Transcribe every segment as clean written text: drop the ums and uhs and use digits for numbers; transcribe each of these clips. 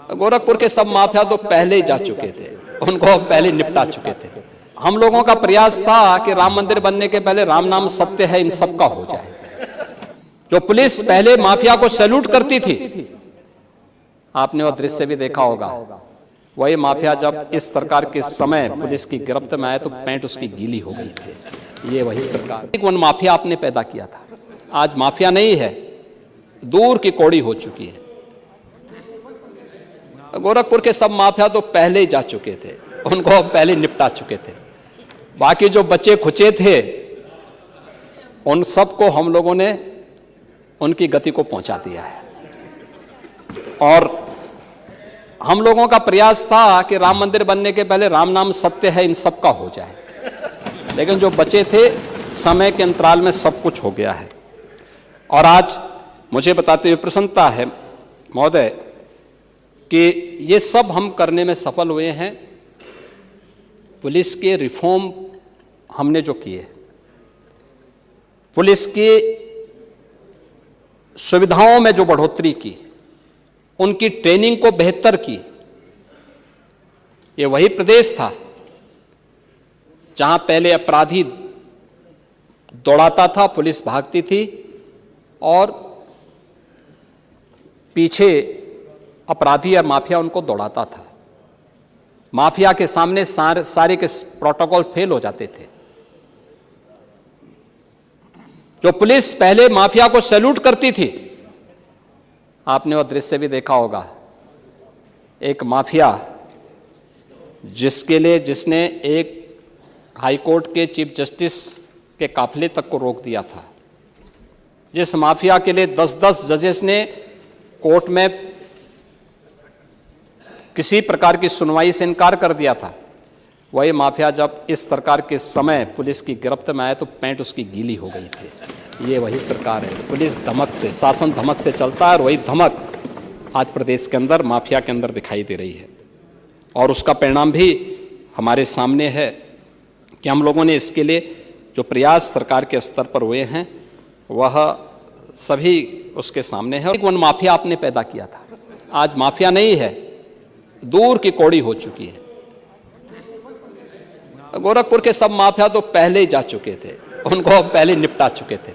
गोरखपुर के सब माफिया तो पहले ही जा चुके थे, उनको हम पहले निपटा चुके थे। हम लोगों का प्रयास था कि राम मंदिर बनने के पहले राम नाम सत्य है इन सबका हो जाए। जो पुलिस पहले माफिया को सैल्यूट करती थी, आपने वो दृश्य भी देखा होगा, वही माफिया जब इस सरकार के समय पुलिस की गिरफ्त में आए तो पैंट उसकी गीली हो गई थी। ये वही सरकार, उन माफिया आपने पैदा किया था। आज माफिया नहीं है, दूर की कौड़ी हो चुकी है। गोरखपुर के सब माफिया तो पहले ही जा चुके थे, उनको हम पहले निपटा चुके थे। बाकी जो बच्चे खुचे थे उन सबको हम लोगों ने उनकी गति को पहुंचा दिया है। और हम लोगों का प्रयास था कि राम मंदिर बनने के पहले राम नाम सत्य है इन सबका हो जाए, लेकिन जो बचे थे समय के अंतराल में सब कुछ हो गया है। और आज मुझे बताते हुए प्रसन्नता है महोदय कि ये सब हम करने में सफल हुए हैं। पुलिस के रिफॉर्म हमने जो किए, पुलिस की सुविधाओं में जो बढ़ोतरी की, उनकी ट्रेनिंग को बेहतर की। ये वही प्रदेश था जहां पहले अपराधी दौड़ाता था, पुलिस भागती थी और पीछे अपराधी और माफिया उनको दौड़ाता था। माफिया के सामने सारे के प्रोटोकॉल फेल हो जाते थे। जो पुलिस पहले माफिया को सैल्यूट करती थी, आपने वो दृश्य भी देखा होगा, एक माफिया जिसने एक हाईकोर्ट के चीफ जस्टिस के काफिले तक को रोक दिया था, जिस माफिया के लिए 10-10 जजेस ने कोर्ट में किसी प्रकार की सुनवाई से इनकार कर दिया था, वही माफिया जब इस सरकार के समय पुलिस की गिरफ्त में आए तो पैंट उसकी गीली हो गई थी। ये वही सरकार है। पुलिस धमक से, शासन धमक से चलता है और वही धमक आज प्रदेश के अंदर माफिया के अंदर दिखाई दे रही है। और उसका परिणाम भी हमारे सामने है कि हम लोगों ने इसके लिए जो प्रयास सरकार के स्तर पर हुए हैं वह सभी उसके सामने है। उन माफिया आपने पैदा किया था। आज माफिया नहीं है, दूर की कौड़ी हो चुकी है। गोरखपुर के सब माफिया तो पहले ही जा चुके थे, उनको हम पहले निपटा चुके थे।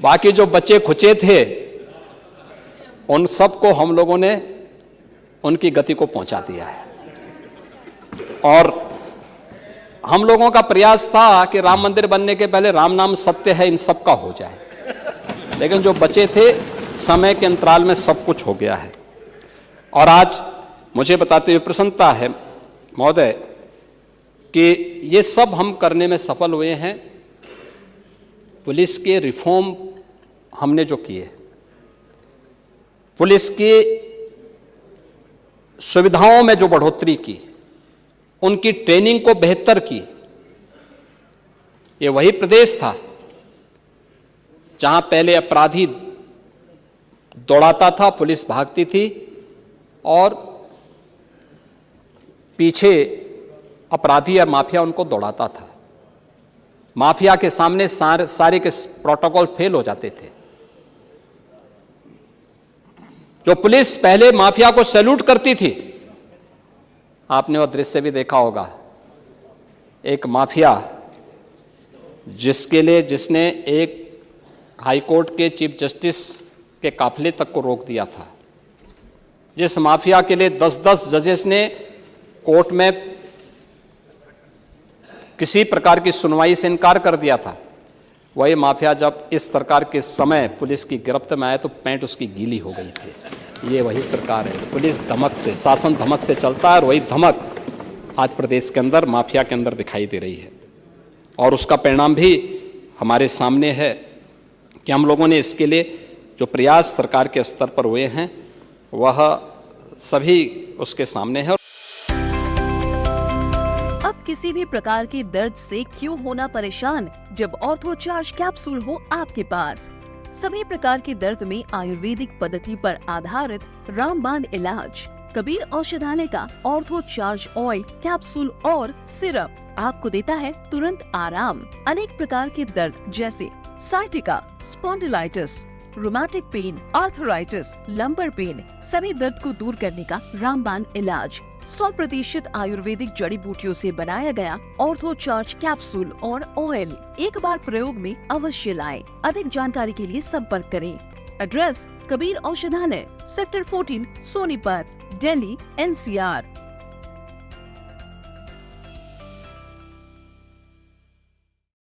बाकी जो बच्चे खुचे थे उन सबको हम लोगों ने उनकी गति को पहुंचा दिया है। और हम लोगों का प्रयास था कि राम मंदिर बनने के पहले राम नाम सत्य है इन सबका हो जाए, लेकिन जो बचे थे समय के अंतराल में सब कुछ हो गया है। और आज मुझे बताते हुए प्रसन्नता है महोदय कि ये सब हम करने में सफल हुए हैं। पुलिस के रिफॉर्म हमने जो किए, पुलिस की सुविधाओं में जो बढ़ोतरी की, उनकी ट्रेनिंग को बेहतर की। ये वही प्रदेश था जहां पहले अपराधी दौड़ाता था, पुलिस भागती थी और पीछे अपराधी और माफिया उनको दौड़ाता था। माफिया के सामने सारे के प्रोटोकॉल फेल हो जाते थे। जो पुलिस पहले माफिया को सैल्यूट करती थी, आपने वो दृश्य भी देखा होगा, एक माफिया जिसने एक हाईकोर्ट के चीफ जस्टिस के काफिले तक को रोक दिया था, जिस माफिया के लिए 10-10 जजेस ने कोर्ट में किसी प्रकार की सुनवाई से इनकार कर दिया था, वही माफिया जब इस सरकार के समय पुलिस की गिरफ्त में आए तो पैंट उसकी गीली हो गई थी। ये वही सरकार है। पुलिस धमक से, शासन धमक से चलता है और वही धमक आज प्रदेश के अंदर माफिया के अंदर दिखाई दे रही है। और उसका परिणाम भी हमारे सामने है कि हम लोगों ने इसके लिए जो प्रयास सरकार के स्तर पर हुए हैं वह सभी उसके सामने है। अब किसी भी प्रकार के दर्द से क्यों होना परेशान, जब ऑर्थो चार्ज कैप्सूल हो आपके पास। सभी प्रकार के दर्द में आयुर्वेदिक पद्धति पर आधारित रामबाण इलाज। कबीर औषधालय का ऑर्थो चार्ज ऑयल, कैप्सूल और सिरप आपको देता है तुरंत आराम। अनेक प्रकार के दर्द जैसे sciatica, spondylitis, rheumatic pain, arthritis, lumbar pain, सभी दर्द को दूर करने का रामबाण इलाज। 100% आयुर्वेदिक जड़ी बूटियों से बनाया गया ऑर्थो चार्ज कैप्सूल और ऑयल एक बार प्रयोग में अवश्य लाएं। अधिक जानकारी के लिए संपर्क करें। एड्रेस: कबीर औषधालय, सेक्टर 14, सोनीपत, दिल्ली, NCR।